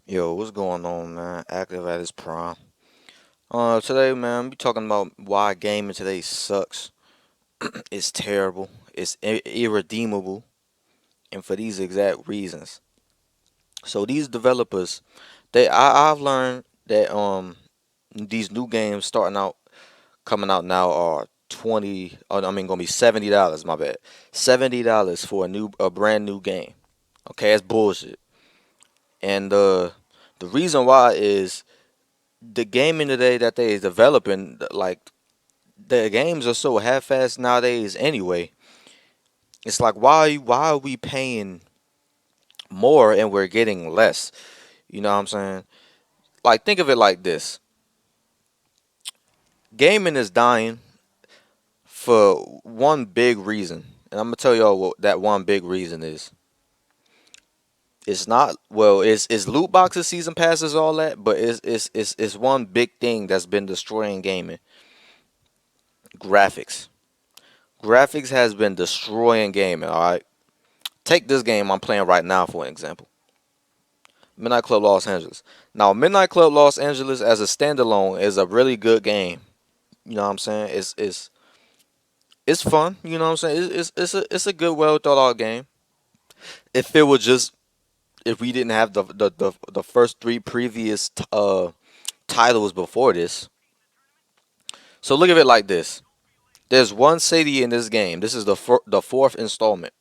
Yo, what's going on, man? Active at its prime. Today, man, we talking about why gaming today sucks. It's terrible. It's irredeemable, and for these exact reasons. So these developers, I've learned that these new games coming out now are 20. I mean, gonna be $70. My bad, $70 for a brand new game. Okay, that's bullshit. And the reason why is the gaming today that they is developing, like the games are so half-assed nowadays anyway. It's like why are we paying more and we're getting less? You know what I'm saying? Like think of it like this. Gaming is dying for one big reason. And I'm gonna tell y'all what that one big reason is. It's not well, it's loot boxes, season passes, all that, but it's one big thing that's been destroying gaming. Graphics. Graphics has been destroying gaming, alright? Take this game I'm playing right now for an example. Midnight Club Los Angeles. Now, Midnight Club Los Angeles as a standalone is a really good game. You know what I'm saying? It's fun. You know what I'm saying? It's a good, well thought out game. If it was just if we didn't have the first three previous titles before this. So look at it like this. There's one city in this game. This is the fourth installment,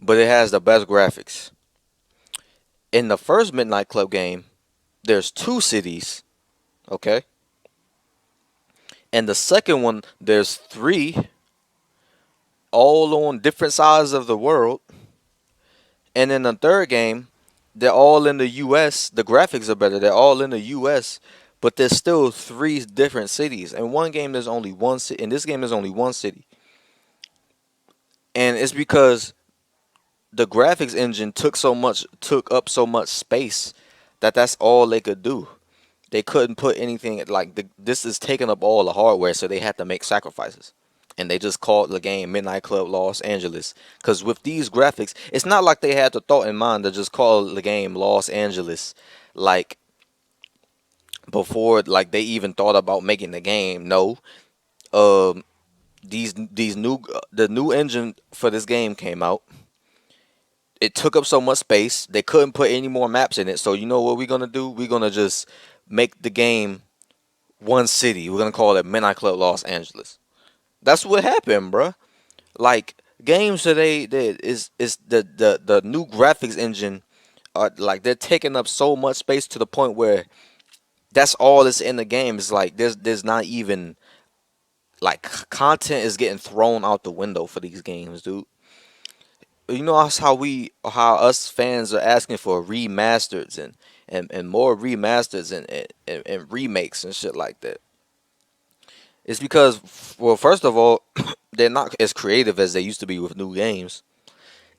but it has the best graphics. In the first Midnight Club game, there's two cities. Okay. And the second one, there's three, all on different sides of the world. And in the third game, they're all in the U.S. The graphics are better. They're all in the U.S. But there's still three different cities. In one game, there's only one city. In this game, there's only one city. And it's because the graphics engine took up so much space that that's all they could do. They couldn't put anything like this is taking up all the hardware, so they had to make sacrifices. And they just called the game Midnight Club Los Angeles. Because with these graphics, it's not like they had the thought in mind to just call the game Los Angeles, like before, like they even thought about making the game. No, um, these new the new engine for this game came out. It took up so much space they couldn't put any more maps in it. So you know what we're gonna do? We're gonna just make the game one city. We're gonna call it Midnight Club Los Angeles. That's what happened, bruh. Like games today that is the new graphics engine are like they're taking up so much space to the point where that's all that's in the game. Is like there's not even like content is getting thrown out the window for these games, dude. You know that's how us fans are asking for remasters and more remasters and remakes and shit like that. It's because, well, first of all, they're not as creative as they used to be with new games.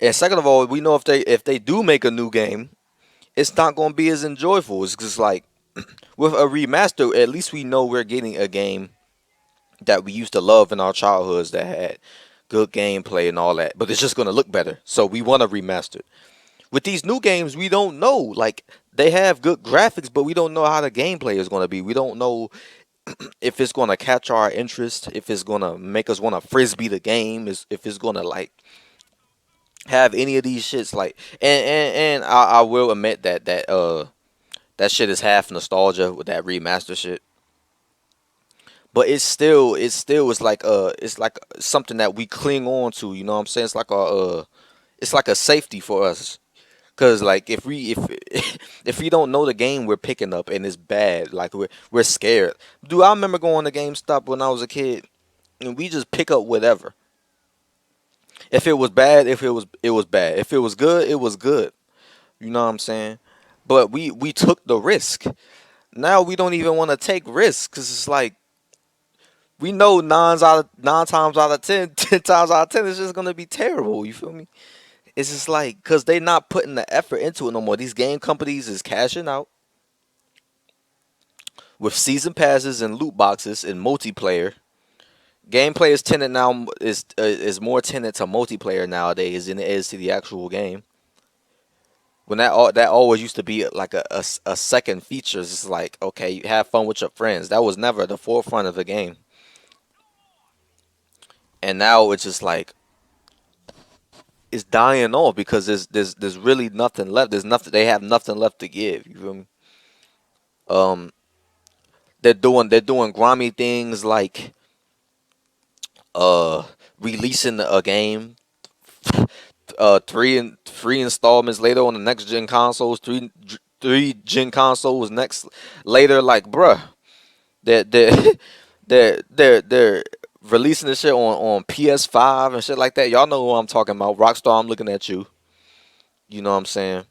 And second of all, we know if they do make a new game, it's not going to be as enjoyable. It's just like with a remaster, at least we know we're getting a game that we used to love in our childhoods that had good gameplay and all that. But it's just going to look better, so we want to remaster it. With these new games, we don't know. Like they have good graphics, but we don't know how the gameplay is going to be. We don't know if it's going to catch our interest, if it's going to make us want to frisbee the game, is if it's going to like have any of these shits like and I will admit that shit is half nostalgia with that remaster shit. But it's still it's like something that we cling on to, you know what I'm saying? It's like a safety for us. Cause like if if we don't know the game we're picking up and it's bad, like we're scared. Dude, I remember going to GameStop when I was a kid and we just pick up whatever. If it was bad, if it was bad. If it was good, it was good. You know what I'm saying? But we took the risk. Now we don't even want to take risks because it's like we know nine times out of ten, 10 times out of ten, it's just gonna be terrible. You feel me? It's just like because they not putting the effort into it no more. These game companies is cashing out with season passes and loot boxes and multiplayer. Gameplay is tended now is more tended to multiplayer nowadays than it is to the actual game. when that always used to be like a second feature. It's like, okay, you have fun with your friends. That was never the forefront of the game. And now it's just like it's dying off because there's really nothing left. There's nothing. They have nothing left to give. You feel me? Um, they're doing grimy things like uh releasing a game three installments later on the next gen consoles, three gen consoles next later. Like, bruh, they're they're releasing this shit on PS5 and shit like that. Y'all know who I'm talking about. Rockstar, I'm looking at you. You know what I'm saying?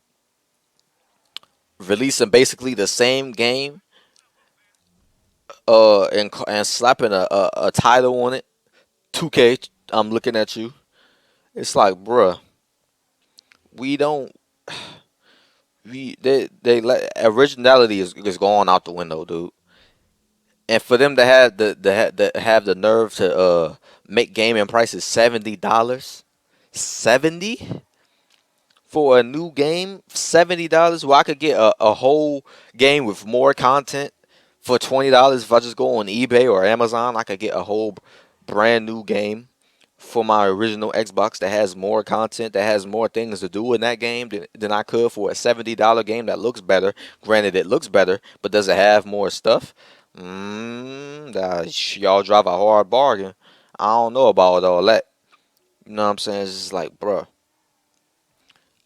Releasing basically the same game, and slapping a title on it. 2K, I'm looking at you. It's like, bruh, we don't they let originality is going out the window, dude. And for them to have the nerve to make gaming prices $70, 70 for a new game, $70. Well, I could get a whole game with more content for $20. If I just go on eBay or Amazon, I could get a whole brand new game for my original Xbox that has more content, that has more things to do in that game than I could for a $70 game that looks better. Granted, it looks better, but does it have more stuff? Y'all drive a hard bargain. I don't know about all that. You know what I'm saying? It's just like, bruh.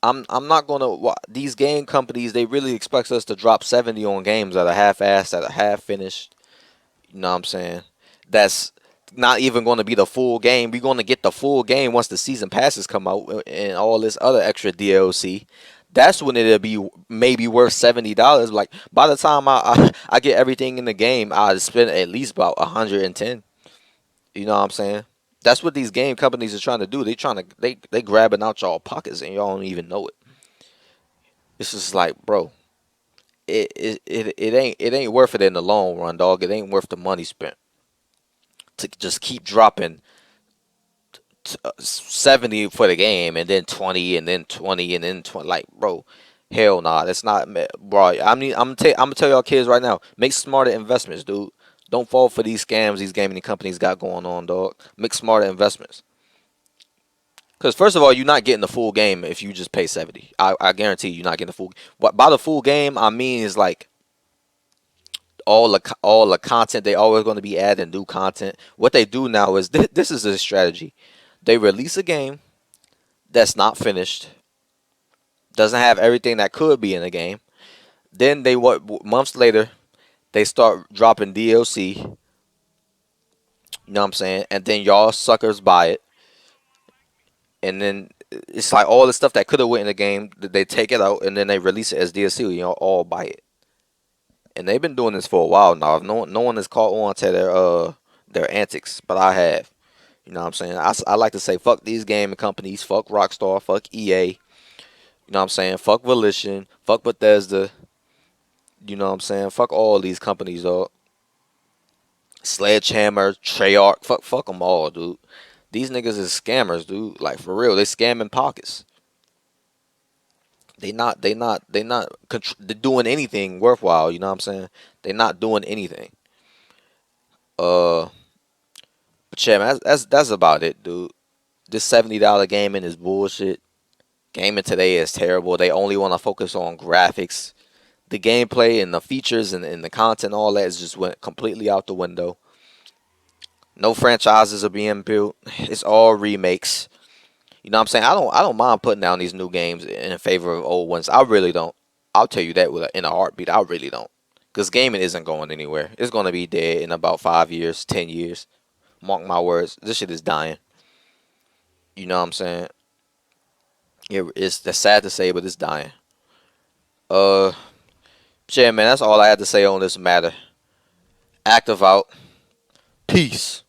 I'm not gonna. These game companies, they really expect us to drop 70 on games that are half-assed, that are half finished. You know what I'm saying? That's not even going to be the full game. We're going to get the full game once the season passes come out and all this other extra DLC. That's when it'll be maybe worth $70. Like by the time I get everything in the game, I spend at least about 110. You know what I'm saying? That's what these game companies are trying to do. They grabbing out y'all pockets and y'all don't even know it. It's just like, bro, it ain't worth it in the long run, dog. It ain't worth the money spent to just keep dropping 70 for the game and then 20 and then 20 and then 20. Like, bro, hell nah, that's not, bro. I'm gonna tell y'all kids right now, make smarter investments, dude. Don't fall for these scams these gaming companies got going on, dog. Make smarter investments. Because first of all, you're not getting the full game if you just pay 70. I guarantee you're not getting the full. What by the full game I mean is like all the content. They always going to be adding new content. What they do now is this is a strategy. They release a game that's not finished, doesn't have everything that could be in the game. Then they what months later they start dropping DLC. You know what I'm saying? And then y'all suckers buy it, and then it's like all the stuff that could have went in the game, they take it out and then they release it as DLC. You know, all buy it. And they've been doing this for a while now. If no one has caught on to their antics, but I have. You know what I'm saying? I like to say fuck these gaming companies, fuck Rockstar, fuck EA. You know what I'm saying? Fuck Volition, fuck Bethesda. You know what I'm saying? Fuck all these companies, dog. Sledgehammer, Treyarch, fuck them all, dude. These niggas is scammers, dude. Like for real, they scamming pockets. They doing anything worthwhile. You know what I'm saying? They not doing anything. Uh, but yeah, man, that's about it, dude. This $70 gaming is bullshit. Gaming today is terrible. They only want to focus on graphics. The gameplay and the features and the content, all that is just went completely out the window. No franchises are being built. It's all remakes. You know what I'm saying? I don't mind putting down these new games in favor of old ones. I really don't. I'll tell you that in a heartbeat. I really don't. Because gaming isn't going anywhere. It's going to be dead in about 5 years, 10 years. Mark my words. This shit is dying. You know what I'm saying? It's that's sad to say, but it's dying. Uh, yeah, man, that's all I had to say on this matter. Active out. Peace.